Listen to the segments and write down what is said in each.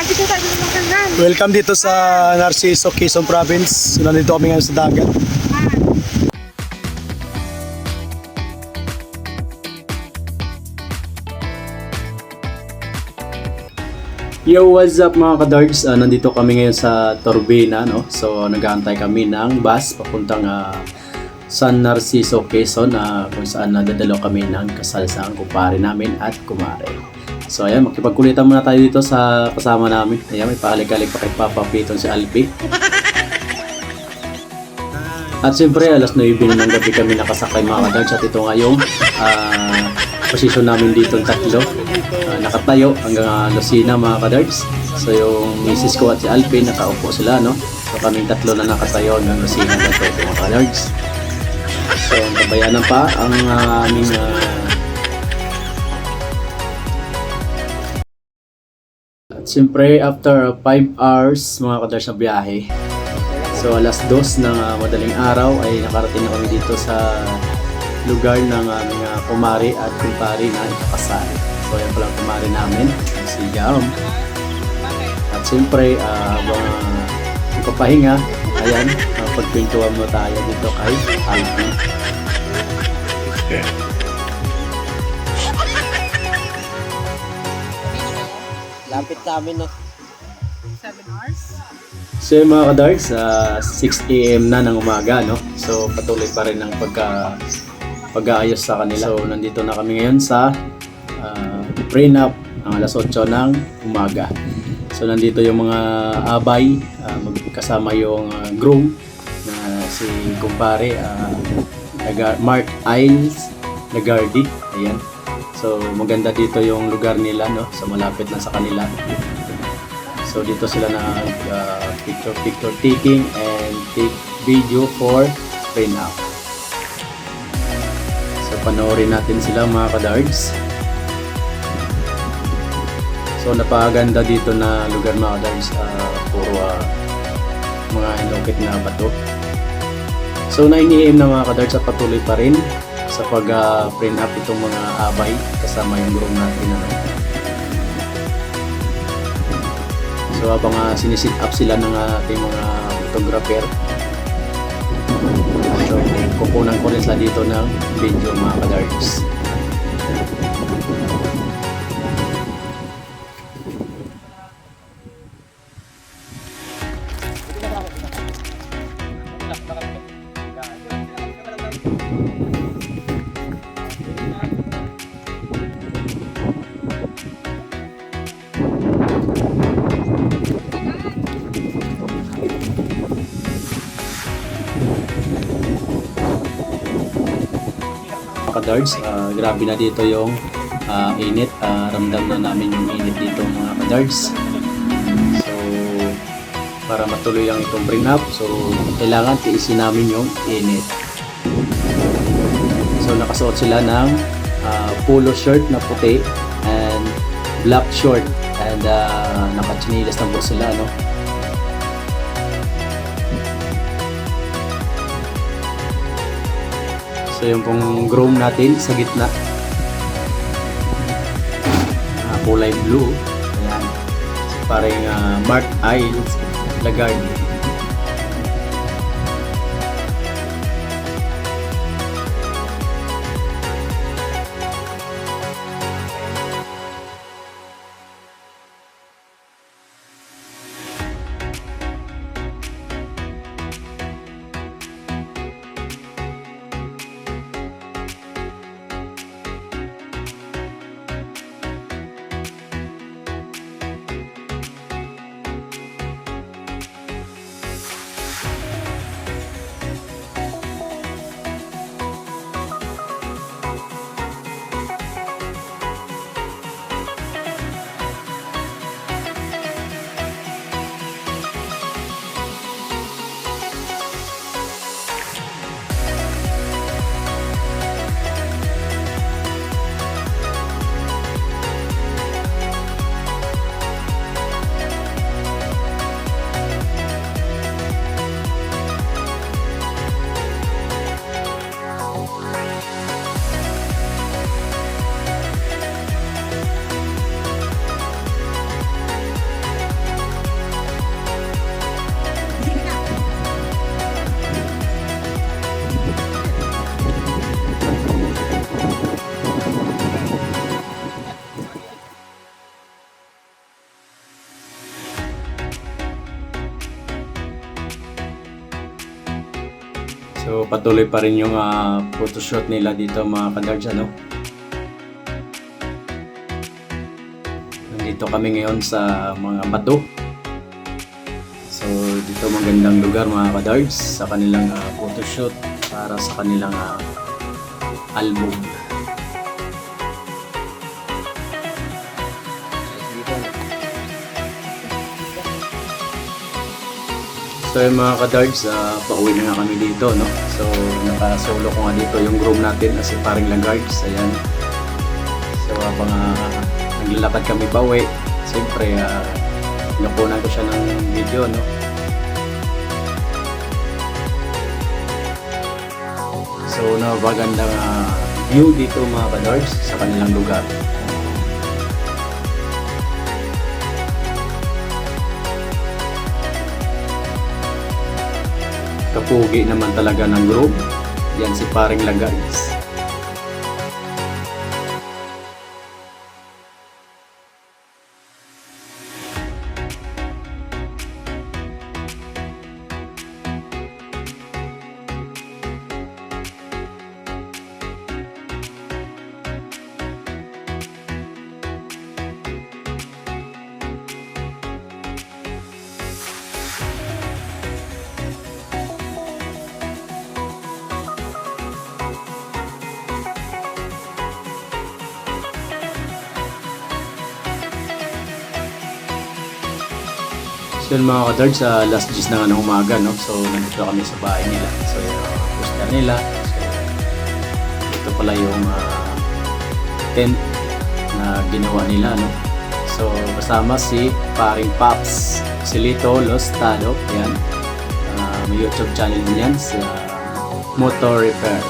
dito tayo ng makanan. Welcome dito sa Narciso, Quezon Province. Nandito kami ngayon sa dagat. Yo, what's up mga kadards? Nandito kami ngayon sa Turbina, no? So, nag-aantay kami ng bus papuntang San Narciso, Quezon, kung saan nadadalo kami ng kasal sa kumpare namin at kumare. So, ayan, makipagkulitan muna tayo dito sa kasama namin. Ayan, may pahalik-halik pa kay Papa Piton si Alpi. At siyempre, alas 9 ng gabi kami nakasakay mga kadards. At ito nga yung posisyon namin dito tatlo. Nakatayo hanggang Lucena mga kadards. So yung misis ko at si Alpin nakaupo sila, no? So kaming tatlo na nakatayo hanggang Lucena dito mga kadards. So tabayanan pa ang aming at siyempre after 5 hours mga kadards na biyahe. So alas 2 ng madaling araw ay nakarating na kami dito sa lugar ng aming kumari at kumpari na ikakasal. So yan palang kumari namin, si Jam. At siyempre, habang ipapahinga, ayan, pagpintuan mo tayo dito kay Alpi. Lapit sa amin, no? 7 hours. So yung mga kadarks, 6 AM na ng umaga, no? So patuloy pa rin ang pag-aayos sa kanila. So nandito na kami ngayon sa prenup ang alas 8 ng umaga. So nandito yung mga abay, magkasama yung groom na si kumpare Mark Iles Lagardi. Ayan. So maganda dito yung lugar nila, no? So malapit lang sa kanila. So dito sila na picture taking and take video for prenup. So panoorin natin sila mga kadards. So napakaganda dito na lugar mga kadards, puro mga inukit na bato. So 9 AM na mga kadards at patuloy pa rin sa pag-prenup itong mga abay kasama yung groom natin. So habang sinisit up sila ng ating mga photographer, so kukunan ko rin sila dito ng video mga kadards. Kadards, grabe na dito yung init. Ramdam na namin yung init dito mga kadards. So para matuloy lang itong bring up, so kailangan tiisin namin yung init. So nakasuot sila ng polo shirt na puti and black short and naka-chinilas na po sila, no? So yung pong groom natin sa gitna, kulay blue. Ayan. Parang Mark Iles Lagarde. So patuloy pa rin yung photoshoot nila dito mga kadards, ano. Nandito kami ngayon sa mga bato. So dito magandang lugar mga kadards sa kanilang photoshoot para sa kanilang album. So yung mga kadards, pauwi na nga kami dito, no? So nakasolo ko nga dito yung groom natin as paring lagards, ayan. So habang naglalakad kami pauwi, siyempre nakunan ko siya ng video, no? So napagandang view dito mga kadards sa kanilang lugar. Kapugi naman talaga ng group. Yan si paring Lagays. So yun mga kadards, last gis na nga ng umaga, no? So nandito kami sa bahay nila. So yung poster nila. So ito pala yung tent na ginawa nila, no? So kasama si paring Pops, si Lito Lostado. Yan. May YouTube channel din yan sa Motor Repair.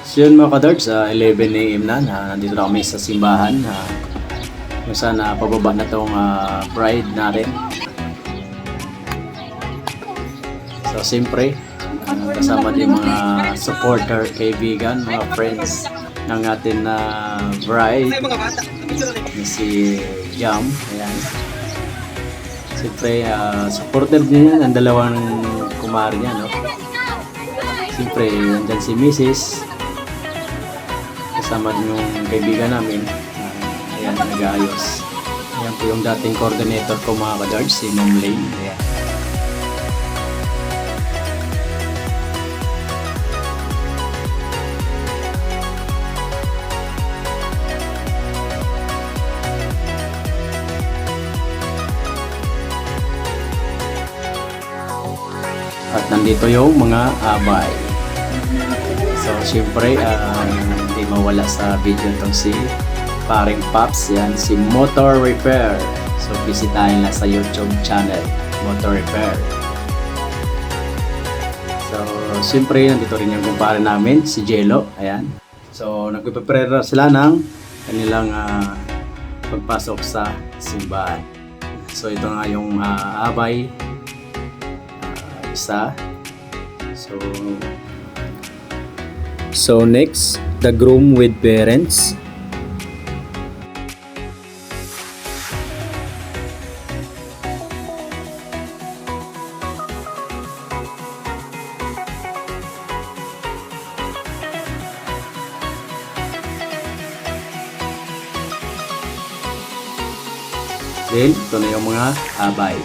So yun mga kadards, 11 AM na, nandito na kami sa simbahan kung saan pababa na tong bride natin. So siyempre, kasama din mga supporter, kaibigan, mga friends ng atin na bride, si Jam. Ayan. Siyempre, supporter din yan ang dalawang kumari niya, no? Siyempre, nandyan si Mrs. Kasama din yung kaibigan namin. Ayan, nag-aayos. Ayan po yung dating coordinator ko mga kadards, si Ma'am Lane. Ayan. At nandito yung mga abay. So, siyempre, hindi mawala sa video itong si paring Pops. Yan, si Motor Repair. So, bisitahin lang sa YouTube channel, Motor Repair. So, siyempre, nandito rin yung kumpare namin, si Jello. Ayan. So, nagpiprepare sila ng kanilang pagpasok sa simbahan. So, ito nga yung abay. Isa. So next, the groom with parents. Then, ito na yung mga abay.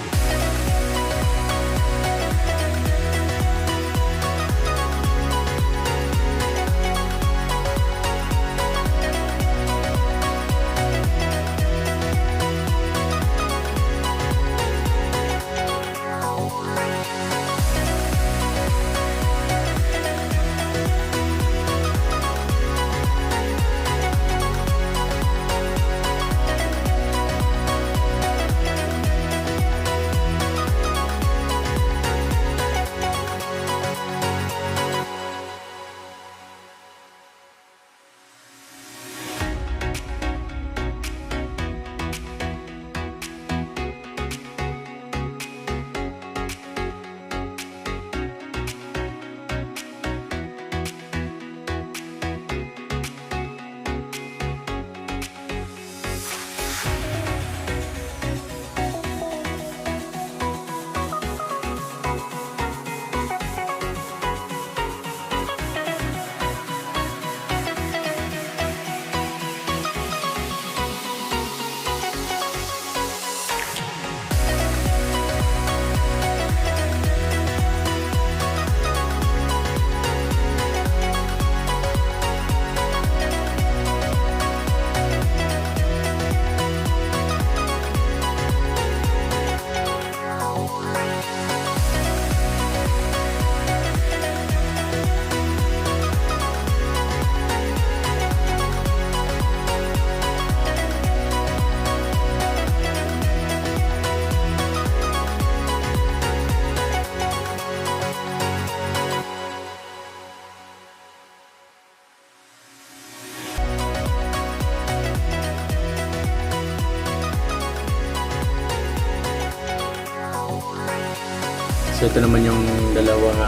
So ito naman yung dalawang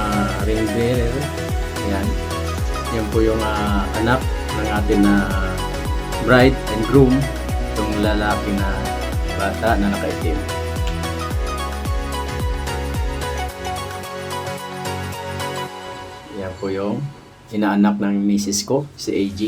ring bearer. Ayan. Yan po yung anak ng atin na bride and groom. Itong lalaki na bata na nakaitim. Yan po yung inaanak ng misis ko, si AG.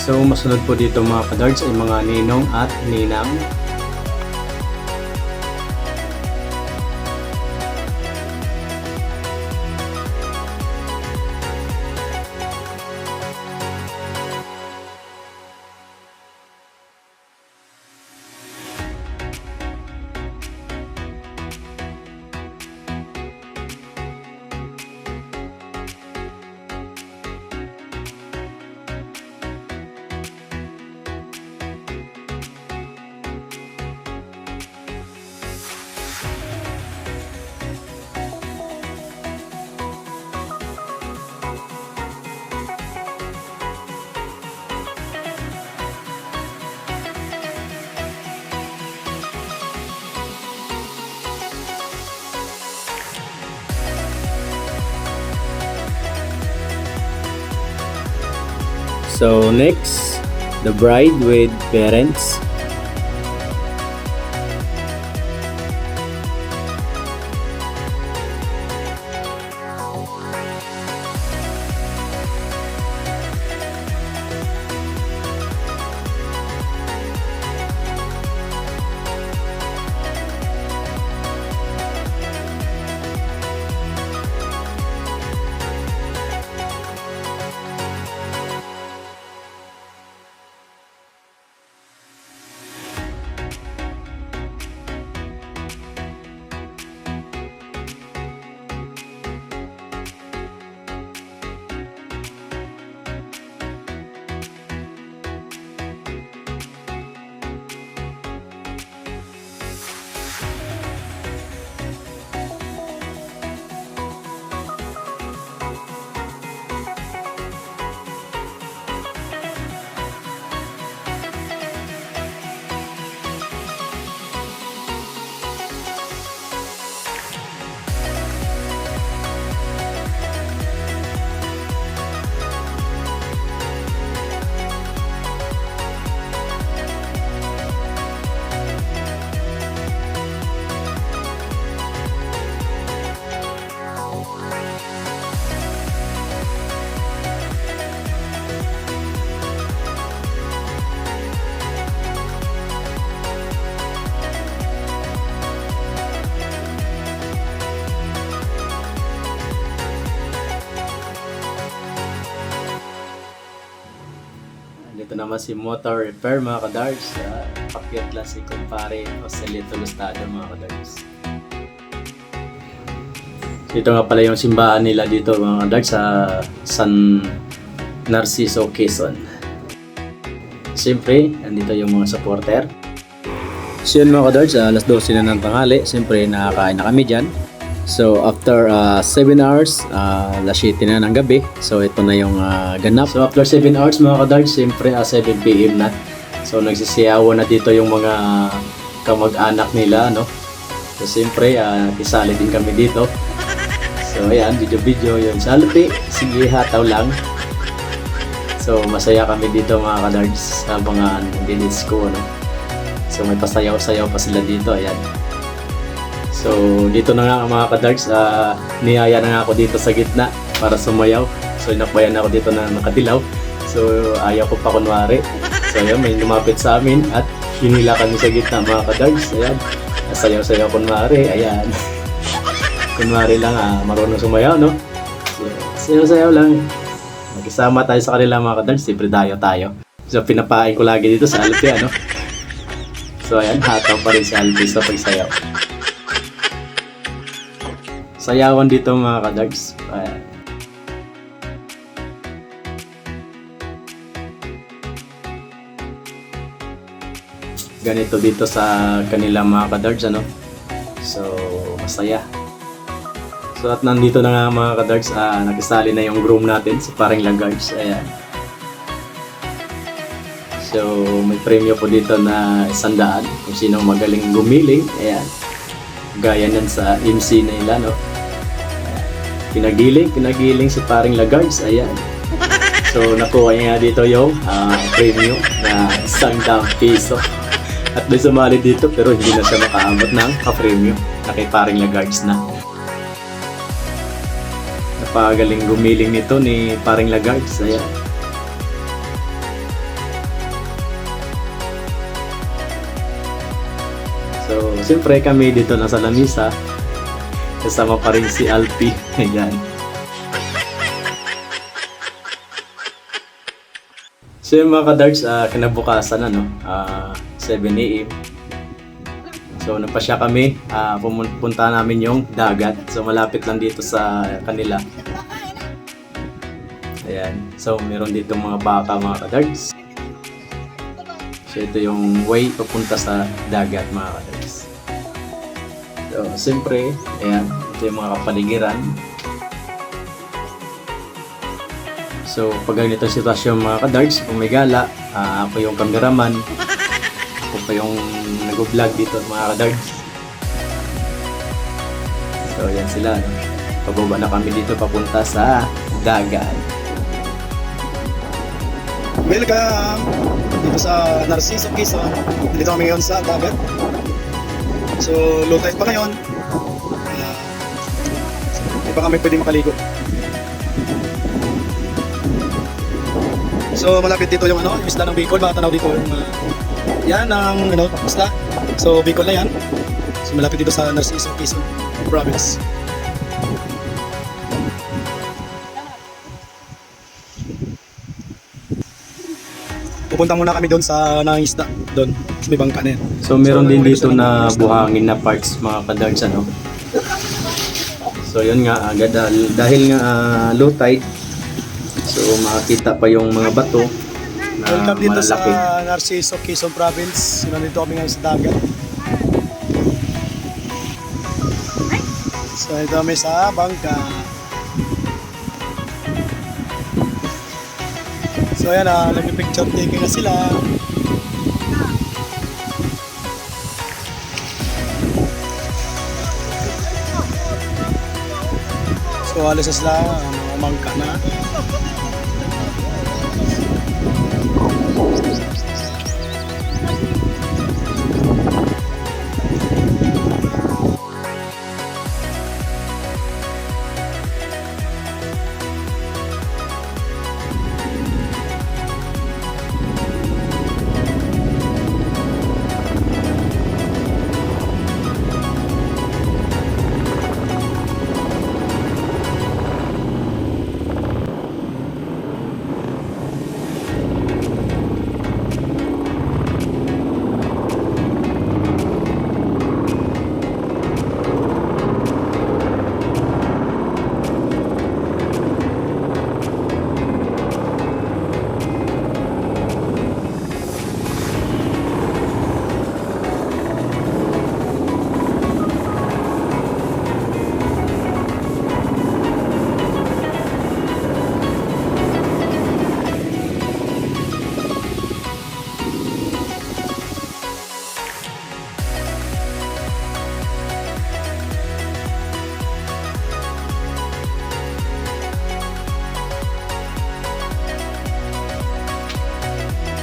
So masunod po dito mga kadarts ay mga ninong at ninang. So next, the bride with parents. Dito naman si Motor Repair mga kadarts. Pakyat lang si kumpare Joselito Lustado mga kadarts. Dito nga pala yung simbahan nila dito mga kadarts sa San Narciso, Quezon. Siyempre, andito yung mga supporter. So yun mga kadarts, alas 12 na ng tanghali. Siyempre, nakakain na kami dyan. So after 7 hours, alas 7 na ng gabi. So ito na yung ganap. So after 7 hours mga kadarts, siyempre 7 PM na. So nagsisiyawan na dito yung mga kamag-anak nila, no? So siyempre, isali din kami dito. So ayan, video-video yung salpi. Sige, hataw lang. So masaya kami dito mga kadarts sa mga dinis ko, no? So may pasayaw-sayaw pa sila dito, ayan. So dito na nga mga kadarts, niyaya na nga ako dito sa gitna para sumayaw. So inakbayan ako dito na nakadilaw. So ayaw ko pa kunwari. So ayan, may lumapit sa amin at hinila kami sa gitna mga kadarks. Ayan, sayaw-sayaw kunwari. Ayan. Kunwari lang marunong sumayaw, no? So, sayaw-sayaw lang. Magkasama tayo sa kanila mga kadarks. Siyempre tayo. So pinapain ko lagi dito sa Alpi, ano? So ayan, hataw pa rin si Alpi sa pagsayaw. Sayawan dito mga kadarks. Ayan. Ganito dito sa kanila mga kadarks, ano? So masaya. So at nandito na nga mga kadarks, nakisali na yung groom natin, si Paring Lagards. Ayan. So may premyo po dito na 100 kung sino magaling gumiling. Ayan. Gaya nan sa MC na nila, no? Pinagiling si Paring Lagards. Ayan. So nakuha niya dito yung premyo na 100 piso. At may sumali dito pero hindi na siya makaabot ng premyo na kay Paring Lagards na. Napagaling gumiling nito ni Paring Lagards. Ayan. So, siyempre kami dito nasa lamisa. Kasama pa rin si Alpi. Ayan. So yung mga kadarks, kinabukasan 7 AM. So napasya kami, pumunta namin yung dagat. So malapit lang dito sa kanila. Ayan. So meron dito mga baka mga kadarks. So ito yung way papunta sa dagat mga kadarks. So siyempre, ayan, ito yung mga kapaligiran. So pag ganito sitwasyon mga kadarks, kung may gala, ako yung cameraman, ako pa yung nag-vlog dito mga kadarks. So yan sila, no? Pababa na kami dito papunta sa dagat. Welcome dito sa Narciso, Quezon. Dito kami ngayon sa dagat. So low tide pa ngayon. Hindi pa kami pwede makaligo. So malapit dito yung yung isla ng Bicol, makatanaw dito yung yan ang isla. So Bicol na yan. So malapit dito sa Narciso, Quezon province. Pupunta muna kami doon sa nangisda, doon sa may bangka na yan. So meron din dito na buhangin na parts mga kadarks, ano? So yun nga, dahil nga low tide, so makakita pa yung mga bato na Welcome dito malalaki. sa Narciso, Quezon province. Nandito kami ngayon sa dagat. So ito kami sa bangka. So ayan nag-picture taking na sila. So alis na sila, bangka na.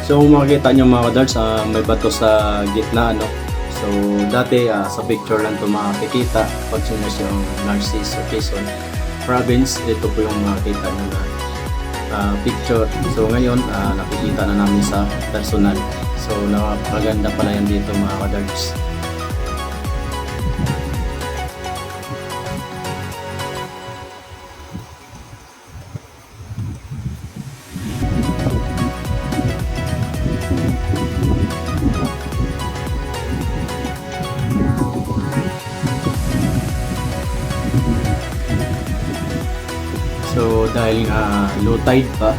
So kung makikita nyo mga kadarks, may bato sa gitna, ano? So dati sa picture lang ito makikita pag sinas yung Narciso, Quezon province. Ito po yung makikita nyo na picture. So ngayon nakikita na namin sa personal. So napakaganda pala yan dito mga kadarks. So dahil low tide pa,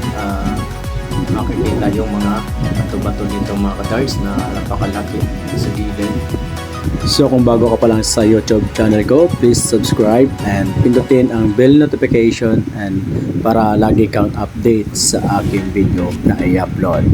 makikita yung mga bato-bato dito mga kadarks na napakalaki sa gilid. So kung bago ka pa lang sa YouTube channel ko, please subscribe and pindutin ang bell notification and para lagi kang update sa aking video na i-upload.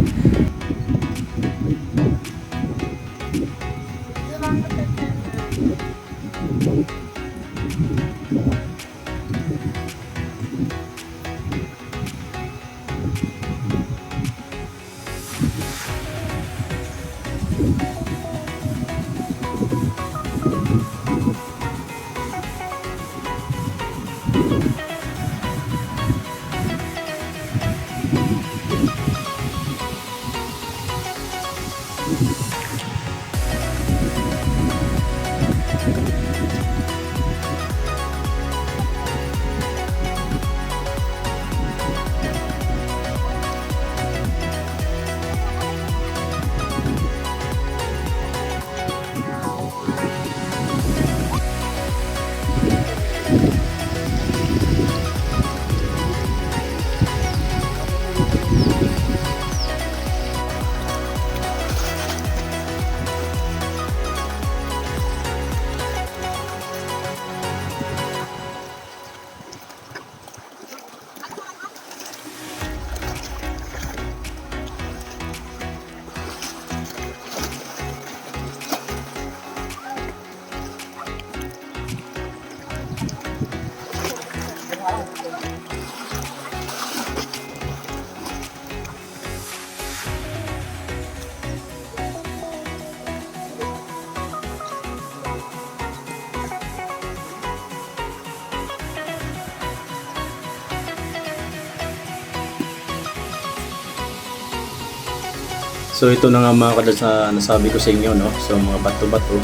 So ito na nga mga kadarks na nasabi ko sa inyo, no? So mga bato-bato,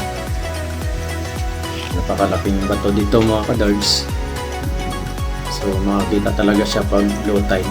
napakalaking bato dito mga kadarks. So makikita talaga siya pag low tide.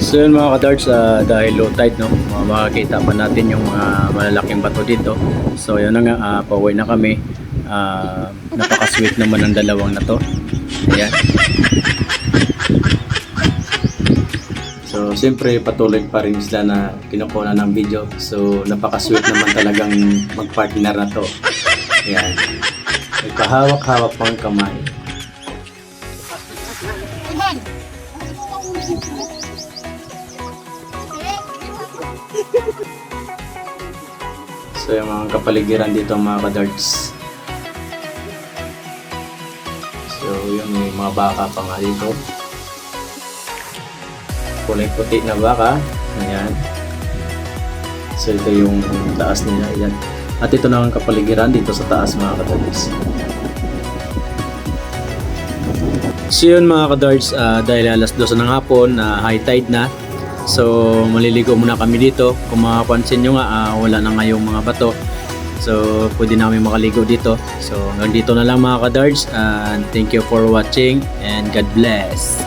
So yun mga kadarks, dahil low tide, no, makakita pa natin yung mga malalaking bato dito. So yun na nga, pauwi na kami. Napaka-sweet naman ang dalawang na to. Ayan. So siyempre patuloy pa rin sila na kinukuha ng video. So napaka-sweet naman talagang mag-partner na to. Ayan. May pahawak-hawak pang kamay. So yung mga kapaligiran dito mga kadarks. So So yun, may mga baka pa nga dito. Kulay puti na baka. Ayan. So ito yung taas nila. Ayan. At ito na ang kapaligiran dito sa taas mga kadarts. So yun mga kadarts, dahil alas 12 ng hapon, high tide na. So maliligo muna kami dito. Kung makapansin nyo nga, wala na ngayong mga bato. So pwede namin makaligo dito. So hanggang dito na lang mga kadarts. And thank you for watching and God bless.